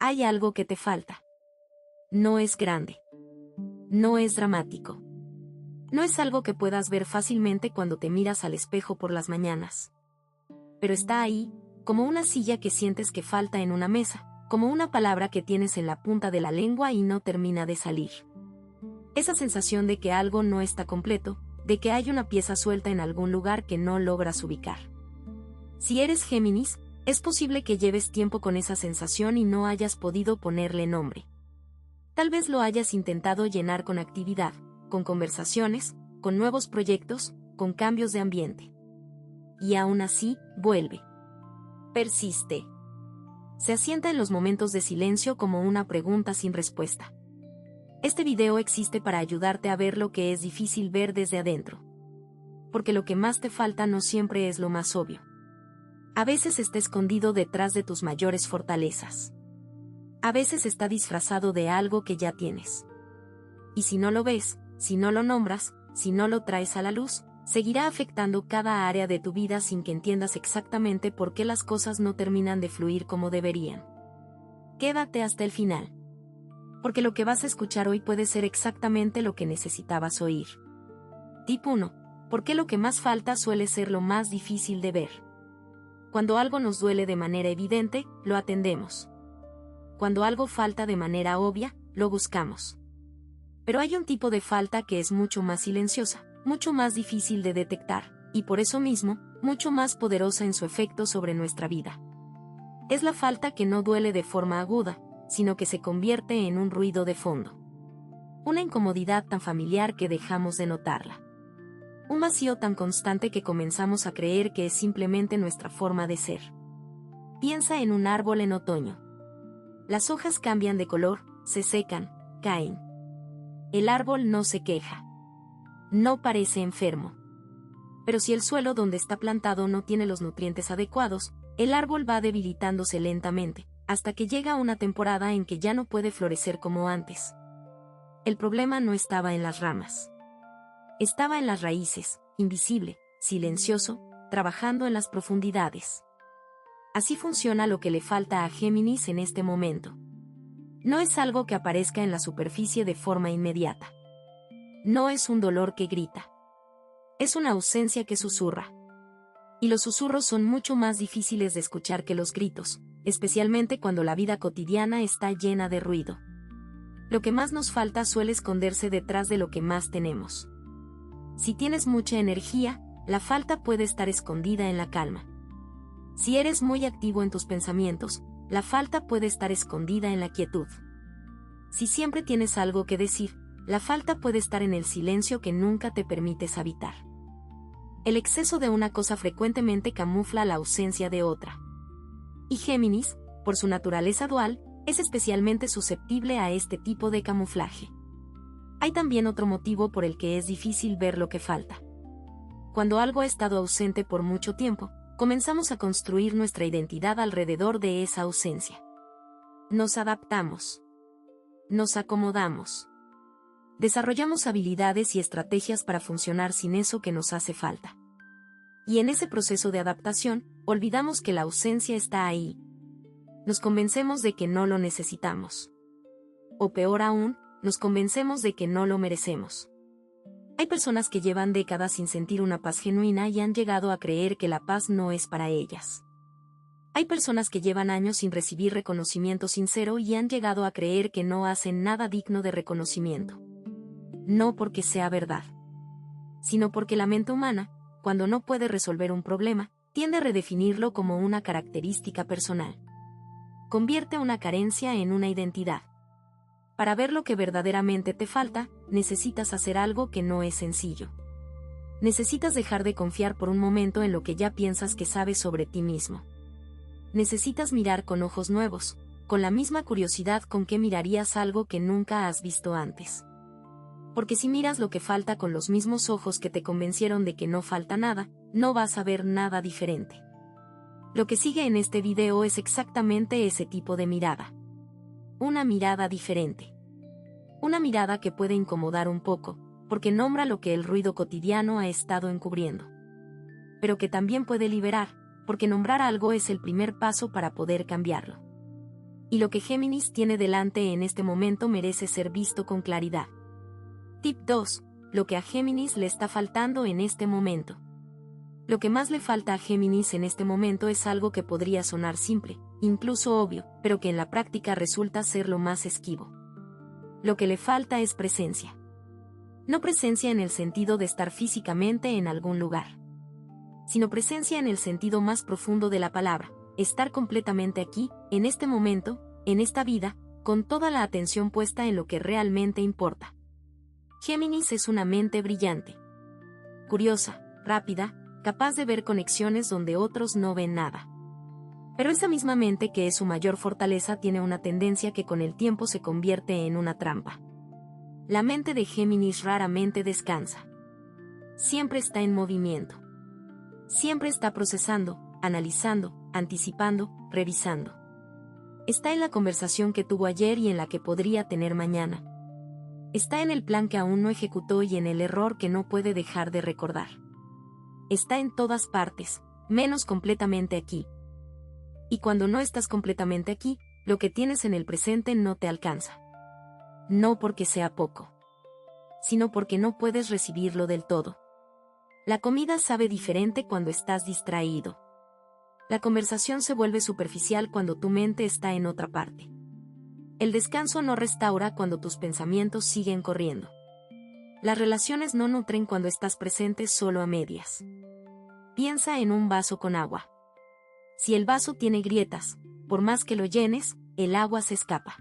Hay algo que te falta. No es grande. No es dramático. No es algo que puedas ver fácilmente cuando te miras al espejo por las mañanas. Pero está ahí, como una silla que sientes que falta en una mesa, como una palabra que tienes en la punta de la lengua y no termina de salir. Esa sensación de que algo no está completo, de que hay una pieza suelta en algún lugar que no logras ubicar. Si eres Géminis, es posible que lleves tiempo con esa sensación y no hayas podido ponerle nombre. Tal vez lo hayas intentado llenar con actividad, con conversaciones, con nuevos proyectos, con cambios de ambiente. Y aún así, vuelve. Persiste. Se asienta en los momentos de silencio como una pregunta sin respuesta. Este video existe para ayudarte a ver lo que es difícil ver desde adentro. Porque lo que más te falta no siempre es lo más obvio. A veces está escondido detrás de tus mayores fortalezas. A veces está disfrazado de algo que ya tienes. Y si no lo ves, si no lo nombras, si no lo traes a la luz, seguirá afectando cada área de tu vida sin que entiendas exactamente por qué las cosas no terminan de fluir como deberían. Quédate hasta el final. Porque lo que vas a escuchar hoy puede ser exactamente lo que necesitabas oír. Tip 1. ¿Por qué lo que más falta suele ser lo más difícil de ver? Cuando algo nos duele de manera evidente, lo atendemos. Cuando algo falta de manera obvia, lo buscamos. Pero hay un tipo de falta que es mucho más silenciosa, mucho más difícil de detectar, y por eso mismo, mucho más poderosa en su efecto sobre nuestra vida. Es la falta que no duele de forma aguda, sino que se convierte en un ruido de fondo. Una incomodidad tan familiar que dejamos de notarla. Un vacío tan constante que comenzamos a creer que es simplemente nuestra forma de ser. Piensa en un árbol en otoño. Las hojas cambian de color, se secan, caen. El árbol no se queja. No parece enfermo. Pero si el suelo donde está plantado no tiene los nutrientes adecuados, el árbol va debilitándose lentamente, hasta que llega una temporada en que ya no puede florecer como antes. El problema no estaba en las ramas. Estaba en las raíces, invisible, silencioso, trabajando en las profundidades. Así funciona lo que le falta a Géminis en este momento. No es algo que aparezca en la superficie de forma inmediata. No es un dolor que grita. Es una ausencia que susurra. Y los susurros son mucho más difíciles de escuchar que los gritos, especialmente cuando la vida cotidiana está llena de ruido. Lo que más nos falta suele esconderse detrás de lo que más tenemos. Si tienes mucha energía, la falta puede estar escondida en la calma. Si eres muy activo en tus pensamientos, la falta puede estar escondida en la quietud. Si siempre tienes algo que decir, la falta puede estar en el silencio que nunca te permites habitar. El exceso de una cosa frecuentemente camufla la ausencia de otra. Y Géminis, por su naturaleza dual, es especialmente susceptible a este tipo de camuflaje. Hay también otro motivo por el que es difícil ver lo que falta. Cuando algo ha estado ausente por mucho tiempo, comenzamos a construir nuestra identidad alrededor de esa ausencia. Nos adaptamos. Nos acomodamos. Desarrollamos habilidades y estrategias para funcionar sin eso que nos hace falta. Y en ese proceso de adaptación, olvidamos que la ausencia está ahí. Nos convencemos de que no lo necesitamos. O peor aún, nos convencemos de que no lo merecemos. Hay personas que llevan décadas sin sentir una paz genuina y han llegado a creer que la paz no es para ellas. Hay personas que llevan años sin recibir reconocimiento sincero y han llegado a creer que no hacen nada digno de reconocimiento. No porque sea verdad, sino porque la mente humana, cuando no puede resolver un problema, tiende a redefinirlo como una característica personal. Convierte una carencia en una identidad. Para ver lo que verdaderamente te falta, necesitas hacer algo que no es sencillo. Necesitas dejar de confiar por un momento en lo que ya piensas que sabes sobre ti mismo. Necesitas mirar con ojos nuevos, con la misma curiosidad con que mirarías algo que nunca has visto antes. Porque si miras lo que falta con los mismos ojos que te convencieron de que no falta nada, no vas a ver nada diferente. Lo que sigue en este video es exactamente ese tipo de mirada. Una mirada diferente. Una mirada que puede incomodar un poco, porque nombra lo que el ruido cotidiano ha estado encubriendo. Pero que también puede liberar, porque nombrar algo es el primer paso para poder cambiarlo. Y lo que Géminis tiene delante en este momento merece ser visto con claridad. Tip 2. Lo que a Géminis le está faltando en este momento. Lo que más le falta a Géminis en este momento es algo que podría sonar simple, incluso obvio, pero que en la práctica resulta ser lo más esquivo. Lo que le falta es presencia. No presencia en el sentido de estar físicamente en algún lugar, sino presencia en el sentido más profundo de la palabra, estar completamente aquí, en este momento, en esta vida, con toda la atención puesta en lo que realmente importa. Géminis es una mente brillante, curiosa, rápida, capaz de ver conexiones donde otros no ven nada. Pero esa misma mente, que es su mayor fortaleza, tiene una tendencia que con el tiempo se convierte en una trampa. La mente de Géminis raramente descansa. Siempre está en movimiento. Siempre está procesando, analizando, anticipando, revisando. Está en la conversación que tuvo ayer y en la que podría tener mañana. Está en el plan que aún no ejecutó y en el error que no puede dejar de recordar. Está en todas partes, menos completamente aquí. Y cuando no estás completamente aquí, lo que tienes en el presente no te alcanza. No porque sea poco, sino porque no puedes recibirlo del todo. La comida sabe diferente cuando estás distraído. La conversación se vuelve superficial cuando tu mente está en otra parte. El descanso no restaura cuando tus pensamientos siguen corriendo. Las relaciones no nutren cuando estás presente solo a medias. Piensa en un vaso con agua. Si el vaso tiene grietas, por más que lo llenes, el agua se escapa.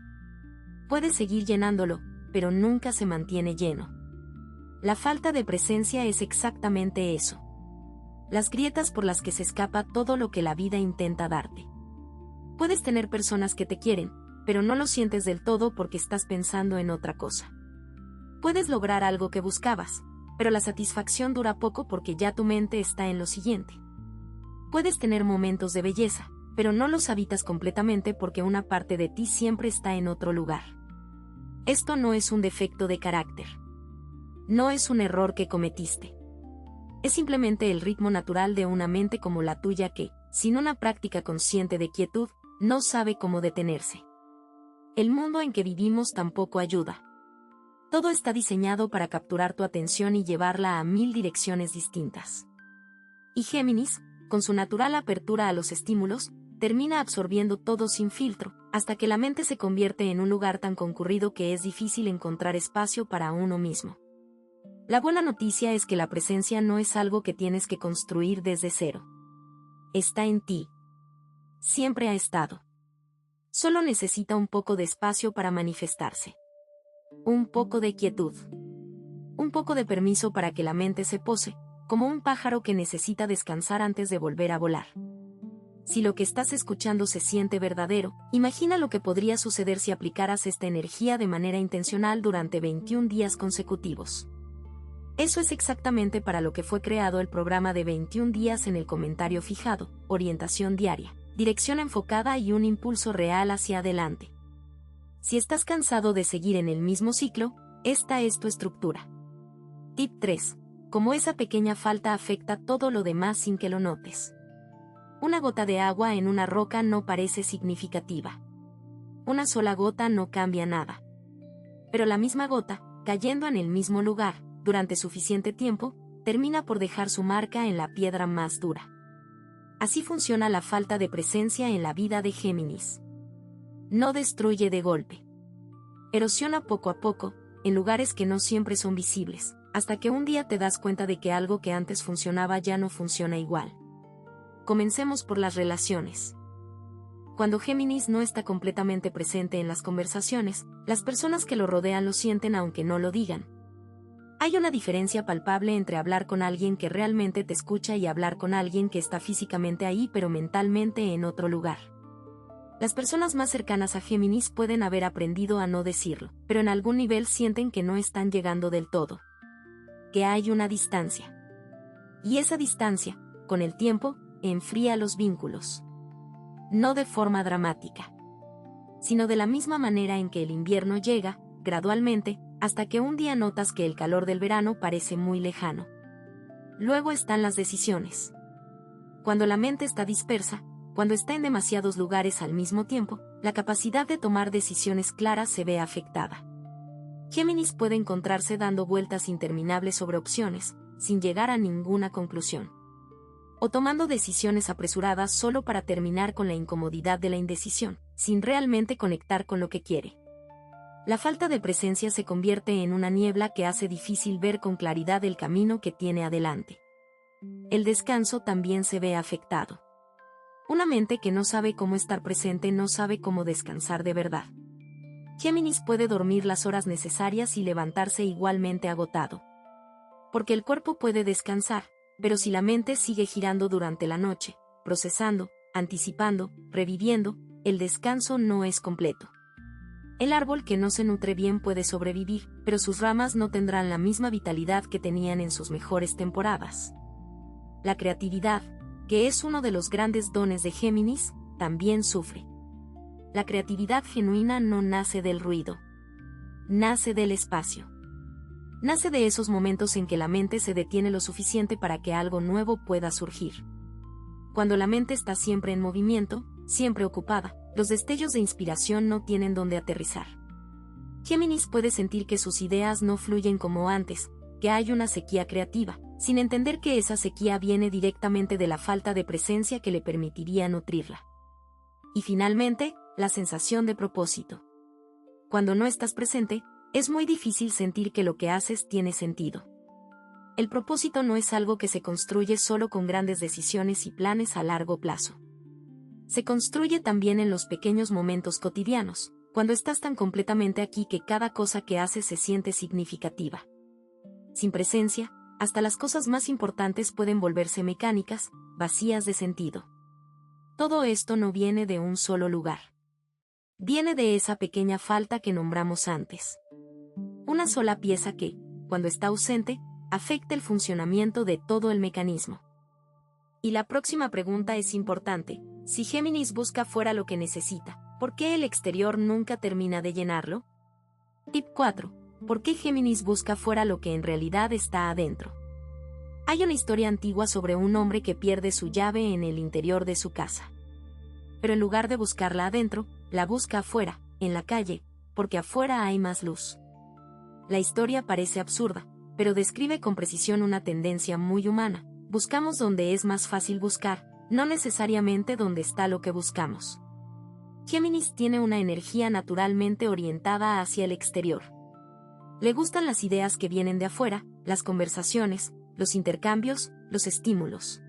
Puedes seguir llenándolo, pero nunca se mantiene lleno. La falta de presencia es exactamente eso. Las grietas por las que se escapa todo lo que la vida intenta darte. Puedes tener personas que te quieren, pero no lo sientes del todo porque estás pensando en otra cosa. Puedes lograr algo que buscabas, pero la satisfacción dura poco porque ya tu mente está en lo siguiente. Puedes tener momentos de belleza, pero no los habitas completamente porque una parte de ti siempre está en otro lugar. Esto no es un defecto de carácter. No es un error que cometiste. Es simplemente el ritmo natural de una mente como la tuya que, sin una práctica consciente de quietud, no sabe cómo detenerse. El mundo en que vivimos tampoco ayuda. Todo está diseñado para capturar tu atención y llevarla a 1000 direcciones distintas. Y Géminis, con su natural apertura a los estímulos, termina absorbiendo todo sin filtro, hasta que la mente se convierte en un lugar tan concurrido que es difícil encontrar espacio para uno mismo. La buena noticia es que la presencia no es algo que tienes que construir desde cero. Está en ti. Siempre ha estado. Solo necesita un poco de espacio para manifestarse. Un poco de quietud. Un poco de permiso para que la mente se pose, como un pájaro que necesita descansar antes de volver a volar. Si lo que estás escuchando se siente verdadero, imagina lo que podría suceder si aplicaras esta energía de manera intencional durante 21 días consecutivos. Eso es exactamente para lo que fue creado el programa de 21 días en el comentario fijado, orientación diaria, dirección enfocada y un impulso real hacia adelante. Si estás cansado de seguir en el mismo ciclo, esta es tu estructura. Tip 3. Cómo esa pequeña falta afecta todo lo demás sin que lo notes. Una gota de agua en una roca no parece significativa. Una sola gota no cambia nada. Pero la misma gota, cayendo en el mismo lugar, durante suficiente tiempo, termina por dejar su marca en la piedra más dura. Así funciona la falta de presencia en la vida de Géminis. No destruye de golpe. Erosiona poco a poco, en lugares que no siempre son visibles, hasta que un día te das cuenta de que algo que antes funcionaba ya no funciona igual. Comencemos por las relaciones. Cuando Géminis no está completamente presente en las conversaciones, las personas que lo rodean lo sienten aunque no lo digan. Hay una diferencia palpable entre hablar con alguien que realmente te escucha y hablar con alguien que está físicamente ahí pero mentalmente en otro lugar. Las personas más cercanas a Géminis pueden haber aprendido a no decirlo, pero en algún nivel sienten que no están llegando del todo. Que hay una distancia. Y esa distancia, con el tiempo, enfría los vínculos. No de forma dramática, sino de la misma manera en que el invierno llega, gradualmente, hasta que un día notas que el calor del verano parece muy lejano. Luego están las decisiones. Cuando la mente está dispersa, cuando está en demasiados lugares al mismo tiempo, la capacidad de tomar decisiones claras se ve afectada. Géminis puede encontrarse dando vueltas interminables sobre opciones, sin llegar a ninguna conclusión. O tomando decisiones apresuradas solo para terminar con la incomodidad de la indecisión, sin realmente conectar con lo que quiere. La falta de presencia se convierte en una niebla que hace difícil ver con claridad el camino que tiene adelante. El descanso también se ve afectado. Una mente que no sabe cómo estar presente no sabe cómo descansar de verdad. Géminis puede dormir las horas necesarias y levantarse igualmente agotado. Porque el cuerpo puede descansar, pero si la mente sigue girando durante la noche, procesando, anticipando, reviviendo, el descanso no es completo. El árbol que no se nutre bien puede sobrevivir, pero sus ramas no tendrán la misma vitalidad que tenían en sus mejores temporadas. La creatividad, que es uno de los grandes dones de Géminis, también sufre. La creatividad genuina no nace del ruido. Nace del espacio. Nace de esos momentos en que la mente se detiene lo suficiente para que algo nuevo pueda surgir. Cuando la mente está siempre en movimiento, siempre ocupada, los destellos de inspiración no tienen dónde aterrizar. Géminis puede sentir que sus ideas no fluyen como antes, que hay una sequía creativa, sin entender que esa sequía viene directamente de la falta de presencia que le permitiría nutrirla. Y finalmente, la sensación de propósito. Cuando no estás presente, es muy difícil sentir que lo que haces tiene sentido. El propósito no es algo que se construye solo con grandes decisiones y planes a largo plazo. Se construye también en los pequeños momentos cotidianos, cuando estás tan completamente aquí que cada cosa que haces se siente significativa. Sin presencia, hasta las cosas más importantes pueden volverse mecánicas, vacías de sentido. Todo esto no viene de un solo lugar. Viene de esa pequeña falta que nombramos antes. Una sola pieza que, cuando está ausente, afecta el funcionamiento de todo el mecanismo. Y la próxima pregunta es importante. Si Géminis busca fuera lo que necesita, ¿por qué el exterior nunca termina de llenarlo? Tip 4. ¿Por qué Géminis busca fuera lo que en realidad está adentro? Hay una historia antigua sobre un hombre que pierde su llave en el interior de su casa. Pero en lugar de buscarla adentro, la busca afuera, en la calle, porque afuera hay más luz. La historia parece absurda, pero describe con precisión una tendencia muy humana. Buscamos donde es más fácil buscar, no necesariamente donde está lo que buscamos. Géminis tiene una energía naturalmente orientada hacia el exterior. Le gustan las ideas que vienen de afuera, las conversaciones, los intercambios, los estímulos.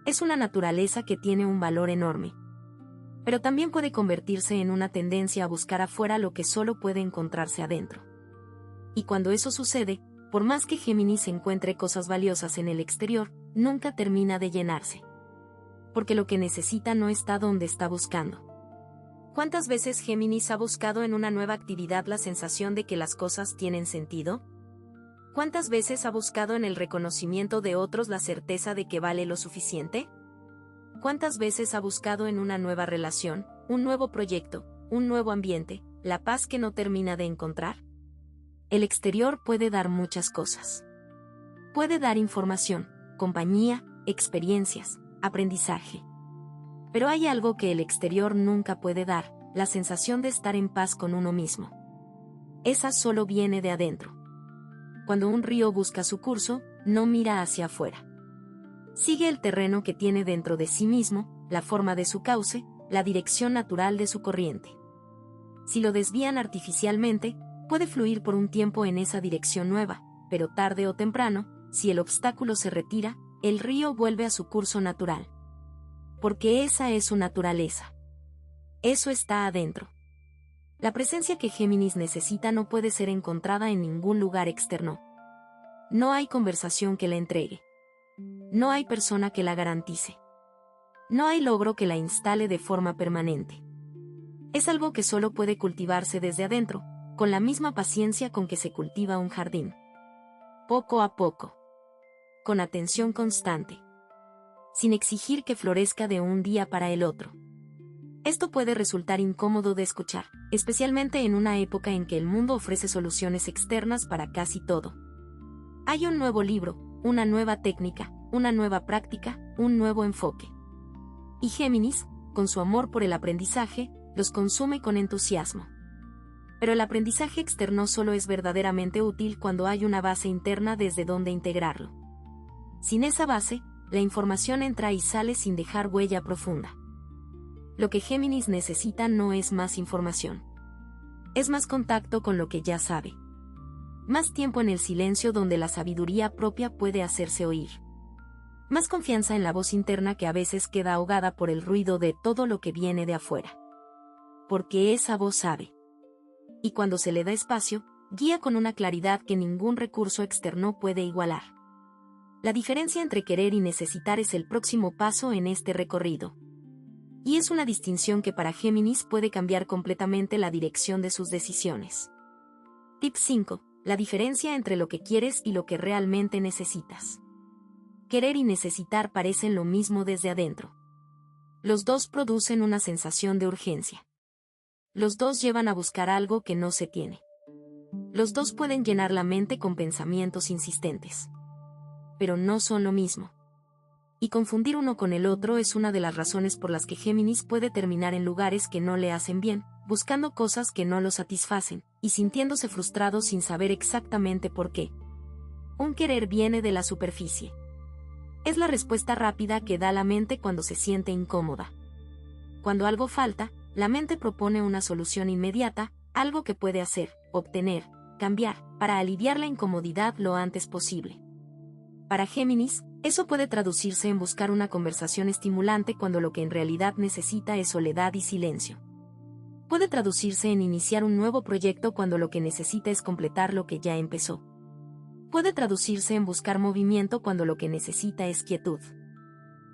Es una naturaleza que tiene un valor enorme. Pero también puede convertirse en una tendencia a buscar afuera lo que solo puede encontrarse adentro. Y cuando eso sucede, por más que Géminis encuentre cosas valiosas en el exterior, nunca termina de llenarse. Porque lo que necesita no está donde está buscando. ¿Cuántas veces Géminis ha buscado en una nueva actividad la sensación de que las cosas tienen sentido? ¿Cuántas veces ha buscado en el reconocimiento de otros la certeza de que vale lo suficiente? ¿Cuántas veces ha buscado en una nueva relación, un nuevo proyecto, un nuevo ambiente, la paz que no termina de encontrar? El exterior puede dar muchas cosas. Puede dar información, compañía, experiencias, aprendizaje. Pero hay algo que el exterior nunca puede dar, la sensación de estar en paz con uno mismo. Esa solo viene de adentro. Cuando un río busca su curso, no mira hacia afuera. Sigue el terreno que tiene dentro de sí mismo, la forma de su cauce, la dirección natural de su corriente. Si lo desvían artificialmente, puede fluir por un tiempo en esa dirección nueva, pero tarde o temprano, si el obstáculo se retira, el río vuelve a su curso natural. Porque esa es su naturaleza. Eso está adentro. La presencia que Géminis necesita no puede ser encontrada en ningún lugar externo. No hay conversación que la entregue. No hay persona que la garantice. No hay logro que la instale de forma permanente. Es algo que solo puede cultivarse desde adentro, con la misma paciencia con que se cultiva un jardín. Poco a poco. Con atención constante. Sin exigir que florezca de un día para el otro. Esto puede resultar incómodo de escuchar, especialmente en una época en que el mundo ofrece soluciones externas para casi todo. Hay un nuevo libro, una nueva técnica, una nueva práctica, un nuevo enfoque. Y Géminis, con su amor por el aprendizaje, los consume con entusiasmo. Pero el aprendizaje externo solo es verdaderamente útil cuando hay una base interna desde donde integrarlo. Sin esa base, la información entra y sale sin dejar huella profunda. Lo que Géminis necesita no es más información. Es más contacto con lo que ya sabe. Más tiempo en el silencio donde la sabiduría propia puede hacerse oír. Más confianza en la voz interna que a veces queda ahogada por el ruido de todo lo que viene de afuera. Porque esa voz sabe. Y cuando se le da espacio, guía con una claridad que ningún recurso externo puede igualar. La diferencia entre querer y necesitar es el próximo paso en este recorrido. Y es una distinción que para Géminis puede cambiar completamente la dirección de sus decisiones. Tip 5. La diferencia entre lo que quieres y lo que realmente necesitas. Querer y necesitar parecen lo mismo desde adentro. Los dos producen una sensación de urgencia. Los dos llevan a buscar algo que no se tiene. Los dos pueden llenar la mente con pensamientos insistentes. Pero no son lo mismo. Y confundir uno con el otro es una de las razones por las que Géminis puede terminar en lugares que no le hacen bien, buscando cosas que no lo satisfacen, y sintiéndose frustrado sin saber exactamente por qué. Un querer viene de la superficie. Es la respuesta rápida que da la mente cuando se siente incómoda. Cuando algo falta, la mente propone una solución inmediata, algo que puede hacer, obtener, cambiar, para aliviar la incomodidad lo antes posible. Para Géminis, eso puede traducirse en buscar una conversación estimulante cuando lo que en realidad necesita es soledad y silencio. Puede traducirse en iniciar un nuevo proyecto cuando lo que necesita es completar lo que ya empezó. Puede traducirse en buscar movimiento cuando lo que necesita es quietud.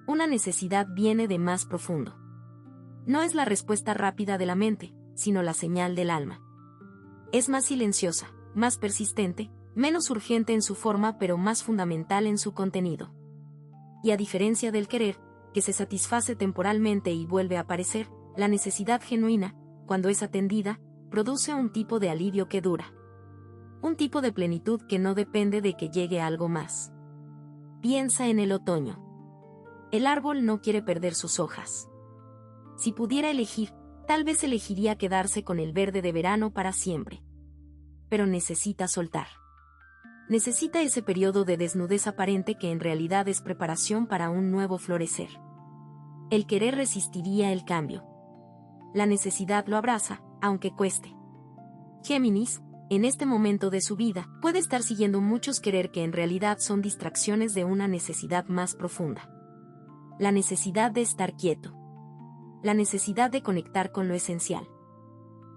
Una necesidad viene de más profundo. No es la respuesta rápida de la mente, sino la señal del alma. Es más silenciosa, más persistente, menos urgente en su forma pero más fundamental en su contenido. Y a diferencia del querer, que se satisface temporalmente y vuelve a aparecer, la necesidad genuina, cuando es atendida, produce un tipo de alivio que dura. Un tipo de plenitud que no depende de que llegue algo más. Piensa en el otoño. El árbol no quiere perder sus hojas. Si pudiera elegir, tal vez elegiría quedarse con el verde de verano para siempre. Pero necesita soltar. Necesita ese periodo de desnudez aparente que en realidad es preparación para un nuevo florecer. El querer resistiría el cambio. La necesidad lo abraza, aunque cueste. Géminis, en este momento de su vida, puede estar siguiendo muchos querer que en realidad son distracciones de una necesidad más profunda. La necesidad de estar quieto. La necesidad de conectar con lo esencial.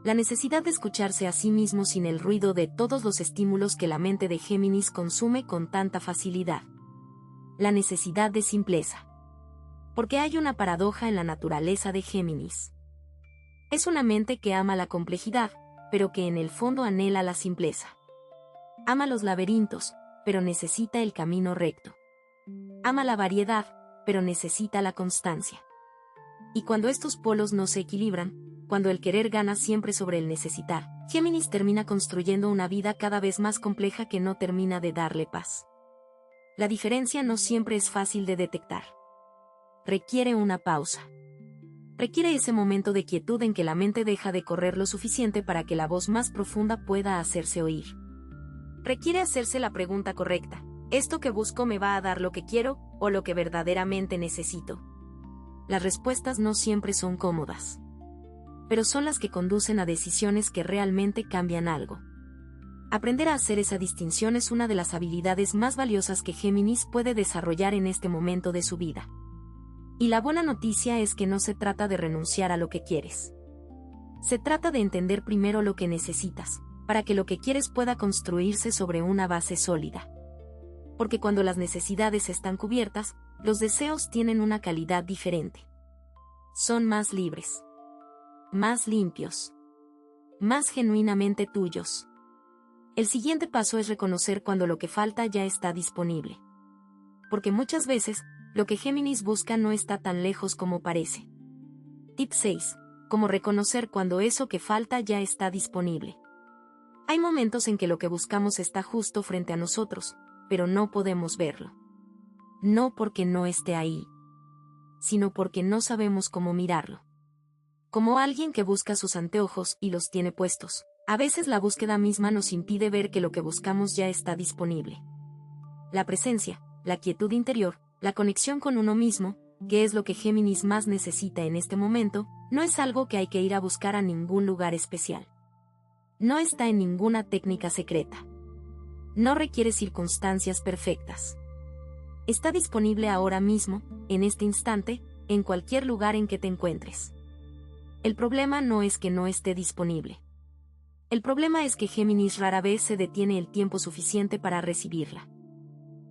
La necesidad de escucharse a sí mismo sin el ruido de todos los estímulos que la mente de Géminis consume con tanta facilidad. La necesidad de simpleza. Porque hay una paradoja en la naturaleza de Géminis. Es una mente que ama la complejidad, pero que en el fondo anhela la simpleza. Ama los laberintos, pero necesita el camino recto. Ama la variedad, pero necesita la constancia. Y cuando estos polos no se equilibran, cuando el querer gana siempre sobre el necesitar, Géminis termina construyendo una vida cada vez más compleja que no termina de darle paz. La diferencia no siempre es fácil de detectar. Requiere una pausa. Requiere ese momento de quietud en que la mente deja de correr lo suficiente para que la voz más profunda pueda hacerse oír. Requiere hacerse la pregunta correcta: ¿esto que busco me va a dar lo que quiero o lo que verdaderamente necesito? Las respuestas no siempre son cómodas, pero son las que conducen a decisiones que realmente cambian algo. Aprender a hacer esa distinción es una de las habilidades más valiosas que Géminis puede desarrollar en este momento de su vida. Y la buena noticia es que no se trata de renunciar a lo que quieres. Se trata de entender primero lo que necesitas, para que lo que quieres pueda construirse sobre una base sólida. Porque cuando las necesidades están cubiertas, los deseos tienen una calidad diferente. Son más libres, más limpios, más genuinamente tuyos. El siguiente paso es reconocer cuando lo que falta ya está disponible. Porque muchas veces, lo que Géminis busca no está tan lejos como parece. Tip 6. Cómo reconocer cuando eso que falta ya está disponible. Hay momentos en que lo que buscamos está justo frente a nosotros, pero no podemos verlo. No porque no esté ahí, sino porque no sabemos cómo mirarlo. Como alguien que busca sus anteojos y los tiene puestos. A veces la búsqueda misma nos impide ver que lo que buscamos ya está disponible. La presencia, la quietud interior, la conexión con uno mismo, que es lo que Géminis más necesita en este momento, no es algo que hay que ir a buscar a ningún lugar especial. No está en ninguna técnica secreta. No requiere circunstancias perfectas. Está disponible ahora mismo, en este instante, en cualquier lugar en que te encuentres. El problema no es que no esté disponible. El problema es que Géminis rara vez se detiene el tiempo suficiente para recibirla.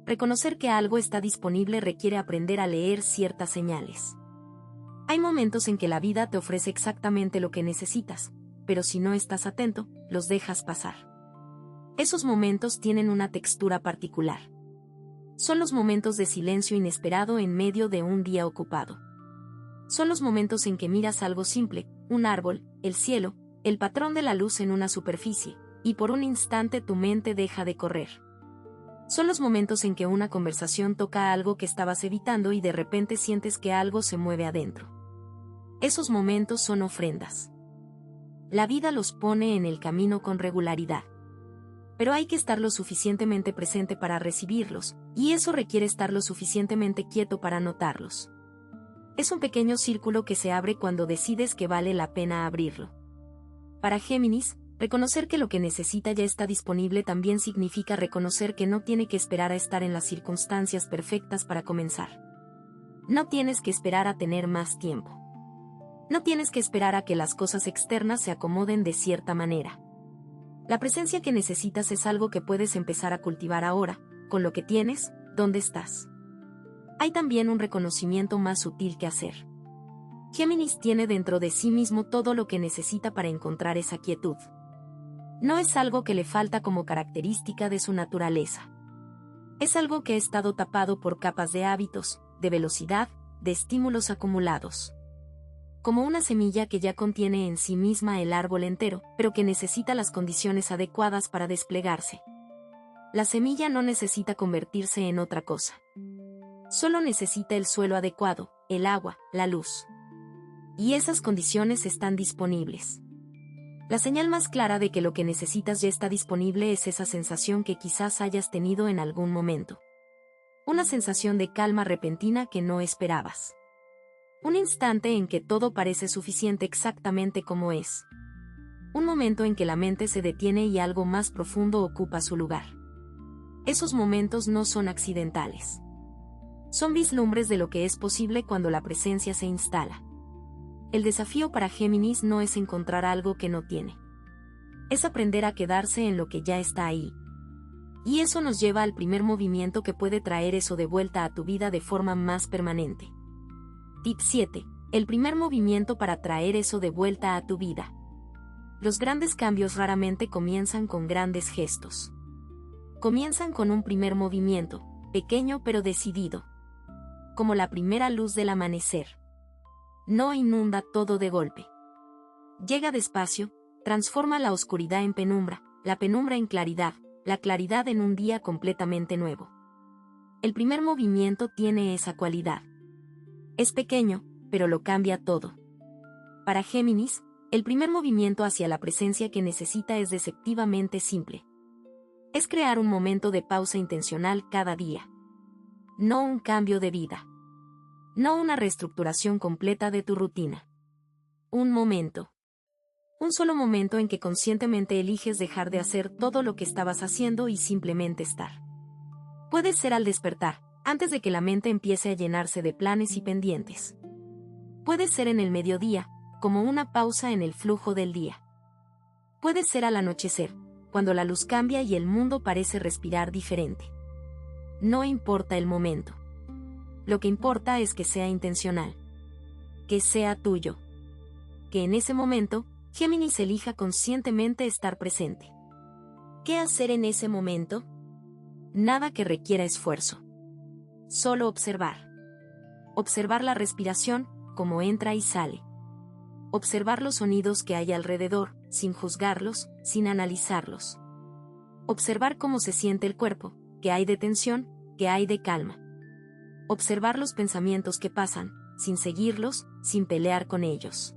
Reconocer que algo está disponible requiere aprender a leer ciertas señales. Hay momentos en que la vida te ofrece exactamente lo que necesitas, pero si no estás atento, los dejas pasar. Esos momentos tienen una textura particular. Son los momentos de silencio inesperado en medio de un día ocupado. Son los momentos en que miras algo simple, un árbol, el cielo, el patrón de la luz en una superficie, y por un instante tu mente deja de correr. Son los momentos en que una conversación toca algo que estabas evitando y de repente sientes que algo se mueve adentro. Esos momentos son ofrendas. La vida los pone en el camino con regularidad. Pero hay que estar lo suficientemente presente para recibirlos, y eso requiere estar lo suficientemente quieto para notarlos. Es un pequeño círculo que se abre cuando decides que vale la pena abrirlo. Para Géminis, reconocer que lo que necesita ya está disponible también significa reconocer que no tiene que esperar a estar en las circunstancias perfectas para comenzar. No tienes que esperar a tener más tiempo. No tienes que esperar a que las cosas externas se acomoden de cierta manera. La presencia que necesitas es algo que puedes empezar a cultivar ahora, con lo que tienes, donde estás. Hay también un reconocimiento más sutil que hacer. Géminis tiene dentro de sí mismo todo lo que necesita para encontrar esa quietud. No es algo que le falta como característica de su naturaleza. Es algo que ha estado tapado por capas de hábitos, de velocidad, de estímulos acumulados. Como una semilla que ya contiene en sí misma el árbol entero, pero que necesita las condiciones adecuadas para desplegarse. La semilla no necesita convertirse en otra cosa. Solo necesita el suelo adecuado, el agua, la luz. Y esas condiciones están disponibles. La señal más clara de que lo que necesitas ya está disponible es esa sensación que quizás hayas tenido en algún momento. Una sensación de calma repentina que no esperabas. Un instante en que todo parece suficiente exactamente como es. Un momento en que la mente se detiene y algo más profundo ocupa su lugar. Esos momentos no son accidentales. Son vislumbres de lo que es posible cuando la presencia se instala. El desafío para Géminis no es encontrar algo que no tiene. Es aprender a quedarse en lo que ya está ahí. Y eso nos lleva al primer movimiento que puede traer eso de vuelta a tu vida de forma más permanente. Tip 7. El primer movimiento para traer eso de vuelta a tu vida. Los grandes cambios raramente comienzan con grandes gestos. Comienzan con un primer movimiento, pequeño pero decidido. Como la primera luz del amanecer. No inunda todo de golpe. Llega despacio, transforma la oscuridad en penumbra, la penumbra en claridad, la claridad en un día completamente nuevo. El primer movimiento tiene esa cualidad. Es pequeño, pero lo cambia todo. Para Géminis, el primer movimiento hacia la presencia que necesita es deceptivamente simple. Es crear un momento de pausa intencional cada día. No un cambio de vida. No una reestructuración completa de tu rutina. Un momento. Un solo momento en que conscientemente eliges dejar de hacer todo lo que estabas haciendo y simplemente estar. Puede ser al despertar, antes de que la mente empiece a llenarse de planes y pendientes. Puede ser en el mediodía, como una pausa en el flujo del día. Puede ser al anochecer, cuando la luz cambia y el mundo parece respirar diferente. No importa el momento. Lo que importa es que sea intencional. Que sea tuyo. Que en ese momento, Géminis elija conscientemente estar presente. ¿Qué hacer en ese momento? Nada que requiera esfuerzo. Solo observar. Observar la respiración, cómo entra y sale. Observar los sonidos que hay alrededor, sin juzgarlos, sin analizarlos. Observar cómo se siente el cuerpo, que hay de tensión, que hay de calma. Observar los pensamientos que pasan, sin seguirlos, sin pelear con ellos.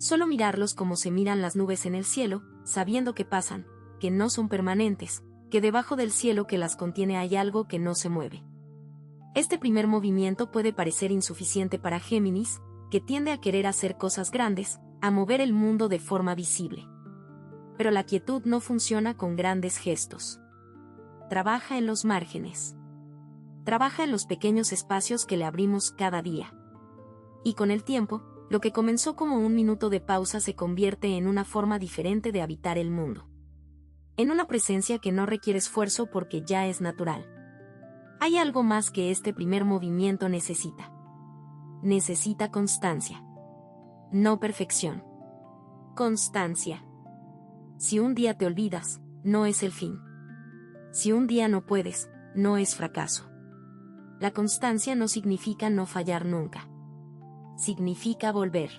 Solo mirarlos como se miran las nubes en el cielo, sabiendo que pasan, que no son permanentes, que debajo del cielo que las contiene hay algo que no se mueve. Este primer movimiento puede parecer insuficiente para Géminis, que tiende a querer hacer cosas grandes, a mover el mundo de forma visible. Pero la quietud no funciona con grandes gestos. Trabaja en los márgenes. Trabaja en los pequeños espacios que le abrimos cada día. Y con el tiempo, lo que comenzó como un minuto de pausa se convierte en una forma diferente de habitar el mundo. En una presencia que no requiere esfuerzo porque ya es natural. Hay algo más que este primer movimiento necesita. Necesita constancia. No perfección. Constancia. Si un día te olvidas, no es el fin. Si un día no puedes, no es fracaso. La constancia no significa no fallar nunca. Significa volver.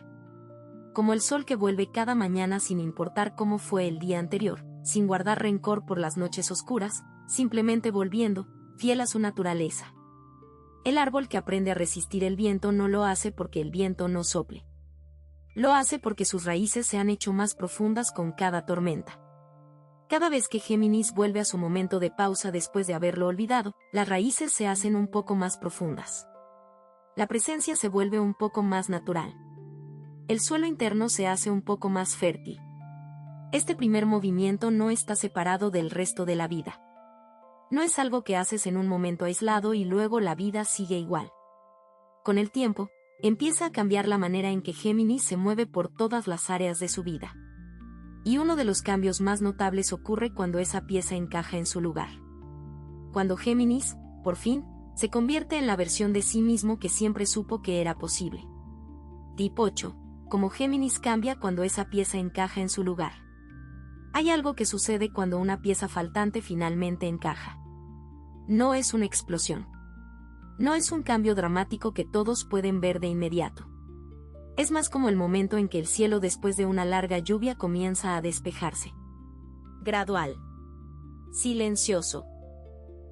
Como el sol que vuelve cada mañana sin importar cómo fue el día anterior, sin guardar rencor por las noches oscuras, simplemente volviendo, fiel a su naturaleza. El árbol que aprende a resistir el viento no lo hace porque el viento no sople. Lo hace porque sus raíces se han hecho más profundas con cada tormenta. Cada vez que Géminis vuelve a su momento de pausa después de haberlo olvidado, las raíces se hacen un poco más profundas. La presencia se vuelve un poco más natural. El suelo interno se hace un poco más fértil. Este primer movimiento no está separado del resto de la vida. No es algo que haces en un momento aislado y luego la vida sigue igual. Con el tiempo, empieza a cambiar la manera en que Géminis se mueve por todas las áreas de su vida. Y uno de los cambios más notables ocurre cuando esa pieza encaja en su lugar. Cuando Géminis, por fin, se convierte en la versión de sí mismo que siempre supo que era posible. Tip 8. Como Géminis cambia cuando esa pieza encaja en su lugar. Hay algo que sucede cuando una pieza faltante finalmente encaja. No es una explosión. No es un cambio dramático que todos pueden ver de inmediato. Es más como el momento en que el cielo después de una larga lluvia comienza a despejarse. Gradual. Silencioso.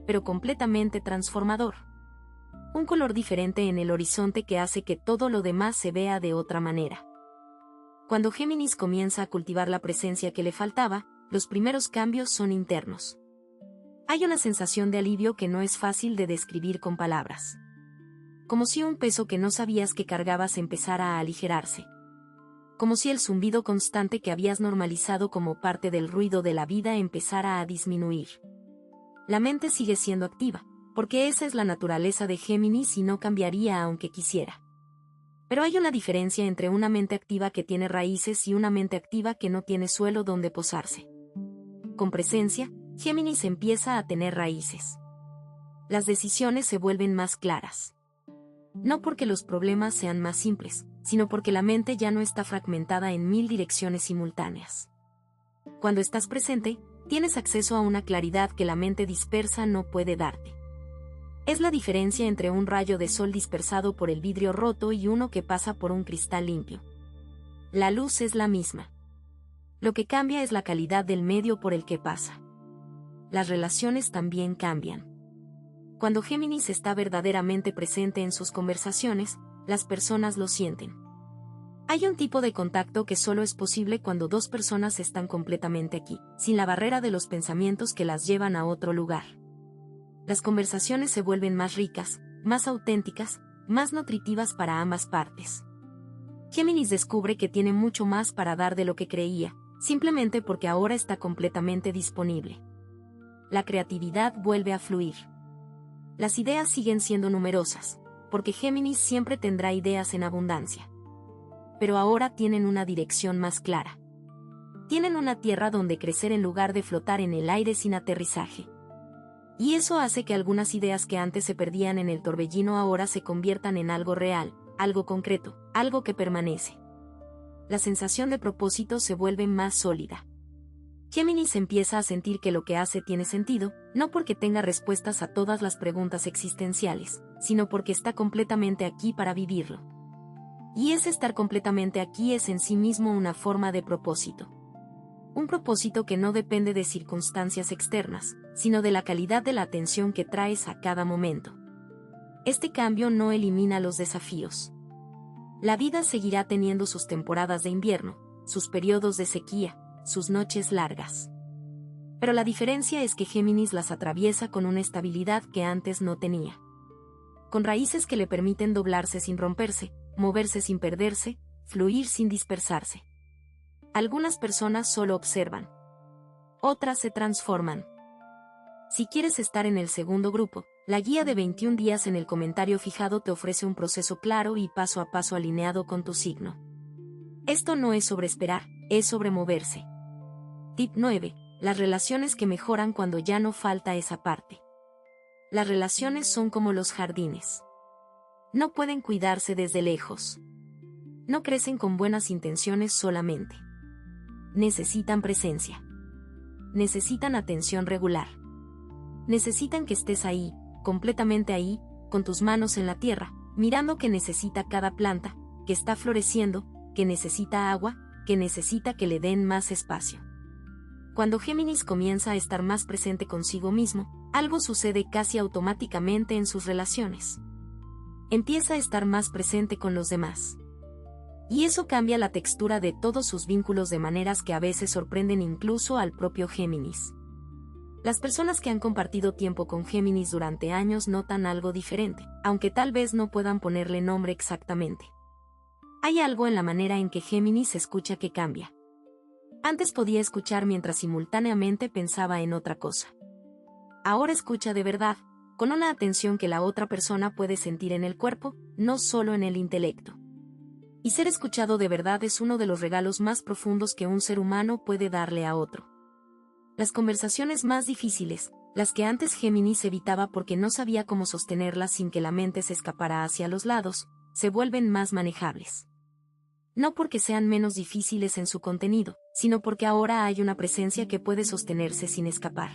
Pero completamente transformador. Un color diferente en el horizonte que hace que todo lo demás se vea de otra manera. Cuando Géminis comienza a cultivar la presencia que le faltaba, los primeros cambios son internos. Hay una sensación de alivio que no es fácil de describir con palabras. Como si un peso que no sabías que cargabas empezara a aligerarse. Como si el zumbido constante que habías normalizado como parte del ruido de la vida empezara a disminuir. La mente sigue siendo activa, porque esa es la naturaleza de Géminis y no cambiaría aunque quisiera. Pero hay una diferencia entre una mente activa que tiene raíces y una mente activa que no tiene suelo donde posarse. Con presencia, Géminis empieza a tener raíces. Las decisiones se vuelven más claras. No porque los problemas sean más simples, sino porque la mente ya no está fragmentada en 1000 direcciones simultáneas. Cuando estás presente, tienes acceso a una claridad que la mente dispersa no puede darte. Es la diferencia entre un rayo de sol dispersado por el vidrio roto y uno que pasa por un cristal limpio. La luz es la misma. Lo que cambia es la calidad del medio por el que pasa. Las relaciones también cambian. Cuando Géminis está verdaderamente presente en sus conversaciones, las personas lo sienten. Hay un tipo de contacto que solo es posible cuando dos personas están completamente aquí, sin la barrera de los pensamientos que las llevan a otro lugar. Las conversaciones se vuelven más ricas, más auténticas, más nutritivas para ambas partes. Géminis descubre que tiene mucho más para dar de lo que creía, simplemente porque ahora está completamente disponible. La creatividad vuelve a fluir. Las ideas siguen siendo numerosas, porque Géminis siempre tendrá ideas en abundancia. Pero ahora tienen una dirección más clara. Tienen una tierra donde crecer en lugar de flotar en el aire sin aterrizaje. Y eso hace que algunas ideas que antes se perdían en el torbellino ahora se conviertan en algo real, algo concreto, algo que permanece. La sensación de propósito se vuelve más sólida. Géminis empieza a sentir que lo que hace tiene sentido, no porque tenga respuestas a todas las preguntas existenciales, sino porque está completamente aquí para vivirlo. Y ese estar completamente aquí es en sí mismo una forma de propósito. Un propósito que no depende de circunstancias externas, sino de la calidad de la atención que traes a cada momento. Este cambio no elimina los desafíos. La vida seguirá teniendo sus temporadas de invierno, sus periodos de sequía, sus noches largas. Pero la diferencia es que Géminis las atraviesa con una estabilidad que antes no tenía. Con raíces que le permiten doblarse sin romperse, moverse sin perderse, fluir sin dispersarse. Algunas personas solo observan. Otras se transforman. Si quieres estar en el segundo grupo, la guía de 21 días en el comentario fijado te ofrece un proceso claro y paso a paso alineado con tu signo. Esto no es sobre esperar, es sobre moverse. Tip 9. Las relaciones que mejoran cuando ya no falta esa parte. Las relaciones son como los jardines. No pueden cuidarse desde lejos. No crecen con buenas intenciones solamente. Necesitan presencia. Necesitan atención regular. Necesitan que estés ahí, completamente ahí, con tus manos en la tierra, mirando que necesita cada planta, que está floreciendo, que necesita agua, que necesita que le den más espacio. Cuando Géminis comienza a estar más presente consigo mismo, algo sucede casi automáticamente en sus relaciones. Empieza a estar más presente con los demás. Y eso cambia la textura de todos sus vínculos de maneras que a veces sorprenden incluso al propio Géminis. Las personas que han compartido tiempo con Géminis durante años notan algo diferente, aunque tal vez no puedan ponerle nombre exactamente. Hay algo en la manera en que Géminis escucha que cambia. Antes podía escuchar mientras simultáneamente pensaba en otra cosa. Ahora escucha de verdad, con una atención que la otra persona puede sentir en el cuerpo, no solo en el intelecto. Y ser escuchado de verdad es uno de los regalos más profundos que un ser humano puede darle a otro. Las conversaciones más difíciles, las que antes Géminis evitaba porque no sabía cómo sostenerlas sin que la mente se escapara hacia los lados, se vuelven más manejables. No porque sean menos difíciles en su contenido, sino porque ahora hay una presencia que puede sostenerse sin escapar.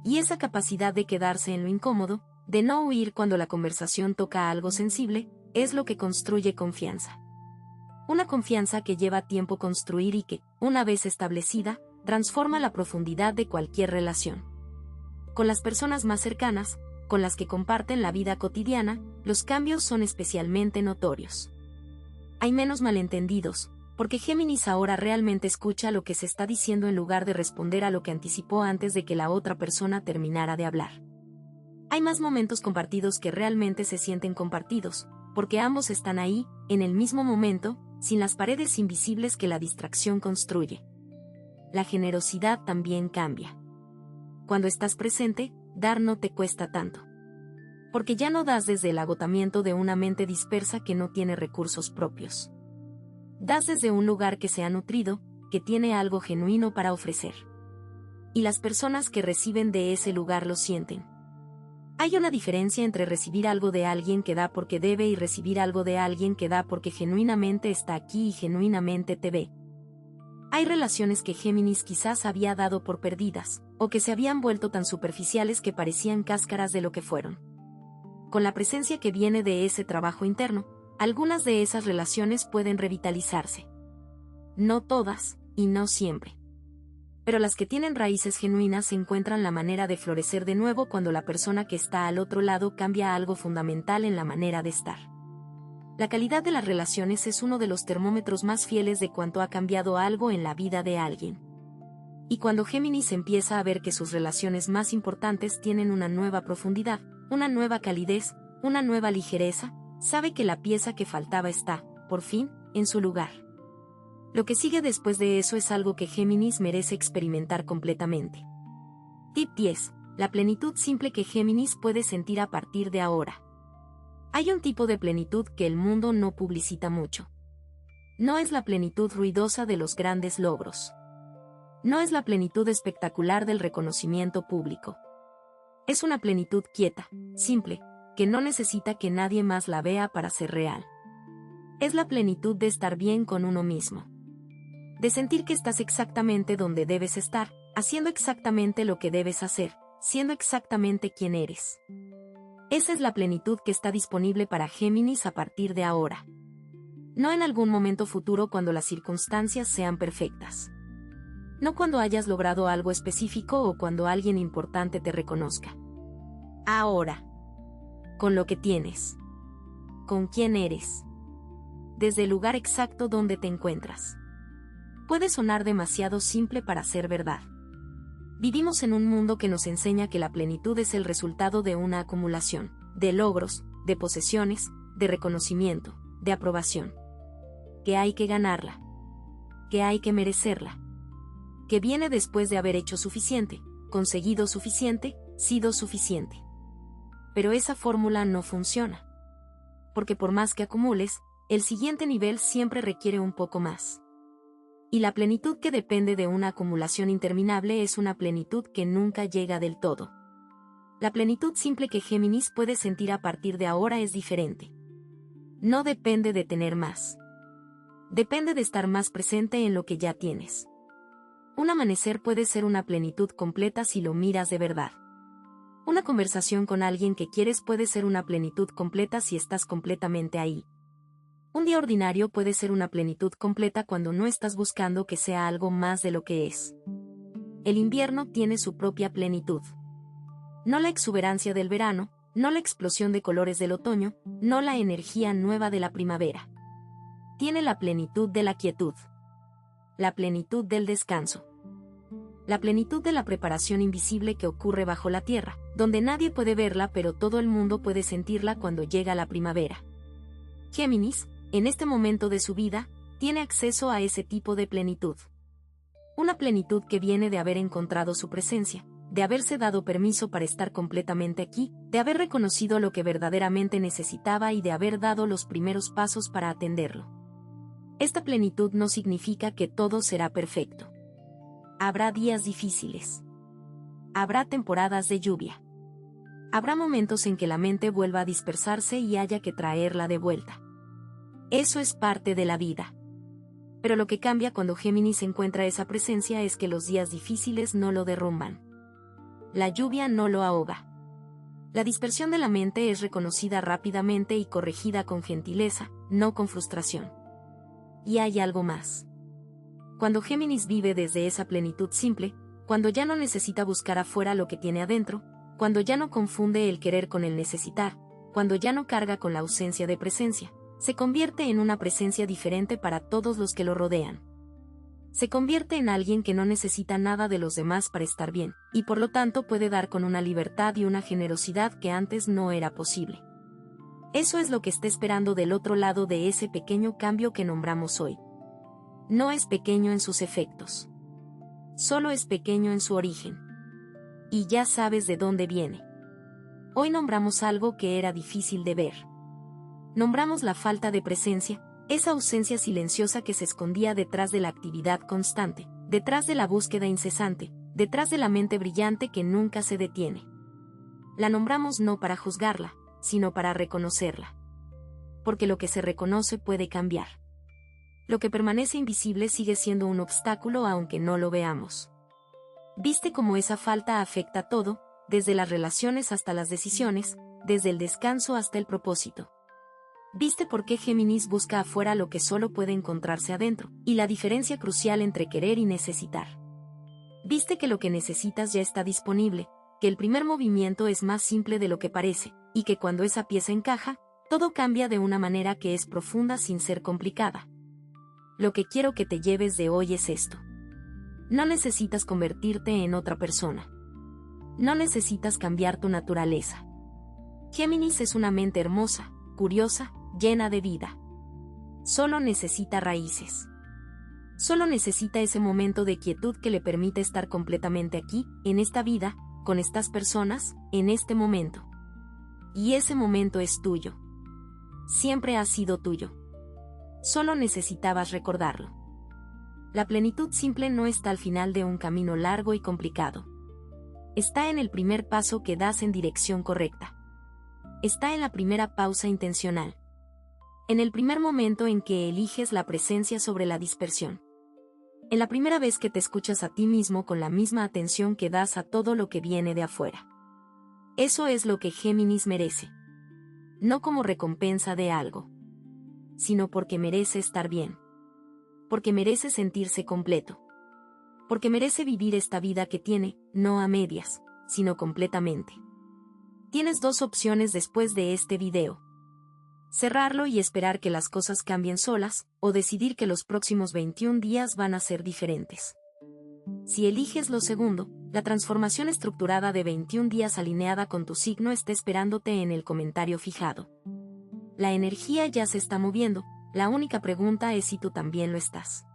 Y esa capacidad de quedarse en lo incómodo, de no huir cuando la conversación toca algo sensible, es lo que construye confianza. Una confianza que lleva tiempo construir y que, una vez establecida, transforma la profundidad de cualquier relación. Con las personas más cercanas, con las que comparten la vida cotidiana, los cambios son especialmente notorios. Hay menos malentendidos, porque Géminis ahora realmente escucha lo que se está diciendo en lugar de responder a lo que anticipó antes de que la otra persona terminara de hablar. Hay más momentos compartidos que realmente se sienten compartidos, porque ambos están ahí, en el mismo momento, sin las paredes invisibles que la distracción construye. La generosidad también cambia. Cuando estás presente, dar no te cuesta tanto. Porque ya no das desde el agotamiento de una mente dispersa que no tiene recursos propios. Das desde un lugar que se ha nutrido, que tiene algo genuino para ofrecer. Y las personas que reciben de ese lugar lo sienten. Hay una diferencia entre recibir algo de alguien que da porque debe y recibir algo de alguien que da porque genuinamente está aquí y genuinamente te ve. Hay relaciones que Géminis quizás había dado por perdidas, o que se habían vuelto tan superficiales que parecían cáscaras de lo que fueron. Con la presencia que viene de ese trabajo interno, algunas de esas relaciones pueden revitalizarse. No todas, y no siempre. Pero las que tienen raíces genuinas encuentran la manera de florecer de nuevo cuando la persona que está al otro lado cambia algo fundamental en la manera de estar. La calidad de las relaciones es uno de los termómetros más fieles de cuánto ha cambiado algo en la vida de alguien. Y cuando Géminis empieza a ver que sus relaciones más importantes tienen una nueva profundidad, una nueva calidez, una nueva ligereza, sabe que la pieza que faltaba está, por fin, en su lugar. Lo que sigue después de eso es algo que Géminis merece experimentar completamente. Tip 10. La plenitud simple que Géminis puede sentir a partir de ahora. Hay un tipo de plenitud que el mundo no publicita mucho. No es la plenitud ruidosa de los grandes logros. No es la plenitud espectacular del reconocimiento público. Es una plenitud quieta, simple, que no necesita que nadie más la vea para ser real. Es la plenitud de estar bien con uno mismo. De sentir que estás exactamente donde debes estar, haciendo exactamente lo que debes hacer, siendo exactamente quien eres. Esa es la plenitud que está disponible para Géminis a partir de ahora. No en algún momento futuro cuando las circunstancias sean perfectas. No cuando hayas logrado algo específico o cuando alguien importante te reconozca. Ahora. Con lo que tienes. Con quién eres. desde el lugar exacto donde te encuentras. Puede sonar demasiado simple para ser verdad. Vivimos en un mundo que nos enseña que la plenitud es el resultado de una acumulación, de logros, de posesiones, de reconocimiento, de aprobación. Que hay que ganarla. Que hay que merecerla. Que viene después de haber hecho suficiente, conseguido suficiente, sido suficiente. Pero esa fórmula no funciona. Porque por más que acumules, el siguiente nivel siempre requiere un poco más. Y la plenitud que depende de una acumulación interminable es una plenitud que nunca llega del todo. La plenitud simple que Géminis puede sentir a partir de ahora es diferente. No depende de tener más. Depende de estar más presente en lo que ya tienes. Un amanecer puede ser una plenitud completa si lo miras de verdad. Una conversación con alguien que quieres puede ser una plenitud completa si estás completamente ahí. Un día ordinario puede ser una plenitud completa cuando no estás buscando que sea algo más de lo que es. El invierno tiene su propia plenitud. No la exuberancia del verano, no la explosión de colores del otoño, no la energía nueva de la primavera. Tiene la plenitud de la quietud. La plenitud del descanso. La plenitud de la preparación invisible que ocurre bajo la tierra, donde nadie puede verla pero todo el mundo puede sentirla cuando llega la primavera. Géminis, en este momento de su vida, tiene acceso a ese tipo de plenitud. Una plenitud que viene de haber encontrado su presencia, de haberse dado permiso para estar completamente aquí, de haber reconocido lo que verdaderamente necesitaba y de haber dado los primeros pasos para atenderlo. Esta plenitud no significa que todo será perfecto. Habrá días difíciles. Habrá temporadas de lluvia. Habrá momentos en que la mente vuelva a dispersarse y haya que traerla de vuelta. Eso es parte de la vida. Pero lo que cambia cuando Géminis encuentra esa presencia es que los días difíciles no lo derrumban. La lluvia no lo ahoga. La dispersión de la mente es reconocida rápidamente y corregida con gentileza, no con frustración. Y hay algo más. Cuando Géminis vive desde esa plenitud simple, cuando ya no necesita buscar afuera lo que tiene adentro, cuando ya no confunde el querer con el necesitar, cuando ya no carga con la ausencia de presencia, se convierte en una presencia diferente para todos los que lo rodean. Se convierte en alguien que no necesita nada de los demás para estar bien, y por lo tanto puede dar con una libertad y una generosidad que antes no era posible. Eso es lo que está esperando del otro lado de ese pequeño cambio que nombramos hoy. No es pequeño en sus efectos. Solo es pequeño en su origen. Y ya sabes de dónde viene. Hoy nombramos algo que era difícil de ver. Nombramos la falta de presencia, esa ausencia silenciosa que se escondía detrás de la actividad constante, detrás de la búsqueda incesante, detrás de la mente brillante que nunca se detiene. La nombramos no para juzgarla, sino para reconocerla. Porque lo que se reconoce puede cambiar. Lo que permanece invisible sigue siendo un obstáculo aunque no lo veamos. ¿Viste cómo esa falta afecta todo, desde las relaciones hasta las decisiones, desde el descanso hasta el propósito? ¿Viste por qué Géminis busca afuera lo que solo puede encontrarse adentro, y la diferencia crucial entre querer y necesitar? ¿Viste que lo que necesitas ya está disponible, que el primer movimiento es más simple de lo que parece, y que cuando esa pieza encaja, todo cambia de una manera que es profunda sin ser complicada? Lo que quiero que te lleves de hoy es esto. No necesitas convertirte en otra persona. No necesitas cambiar tu naturaleza. Géminis es una mente hermosa, curiosa, llena de vida. Solo necesita raíces. Solo necesita ese momento de quietud que le permite estar completamente aquí, en esta vida, con estas personas, en este momento. Y ese momento es tuyo. Siempre ha sido tuyo. Solo necesitabas recordarlo. La plenitud simple no está al final de un camino largo y complicado. Está en el primer paso que das en dirección correcta. Está en la primera pausa intencional. En el primer momento en que eliges la presencia sobre la dispersión. En la primera vez que te escuchas a ti mismo con la misma atención que das a todo lo que viene de afuera. Eso es lo que Géminis merece. No como recompensa de algo, sino porque merece estar bien. Porque merece sentirse completo. Porque merece vivir esta vida que tiene, no a medias, sino completamente. Tienes dos opciones después de este video. cerrarlo y esperar que las cosas cambien solas, o decidir que los próximos 21 días van a ser diferentes. Si eliges lo segundo, la transformación estructurada de 21 días alineada con tu signo está esperándote en el comentario fijado. La energía ya se está moviendo, la única pregunta es si tú también lo estás.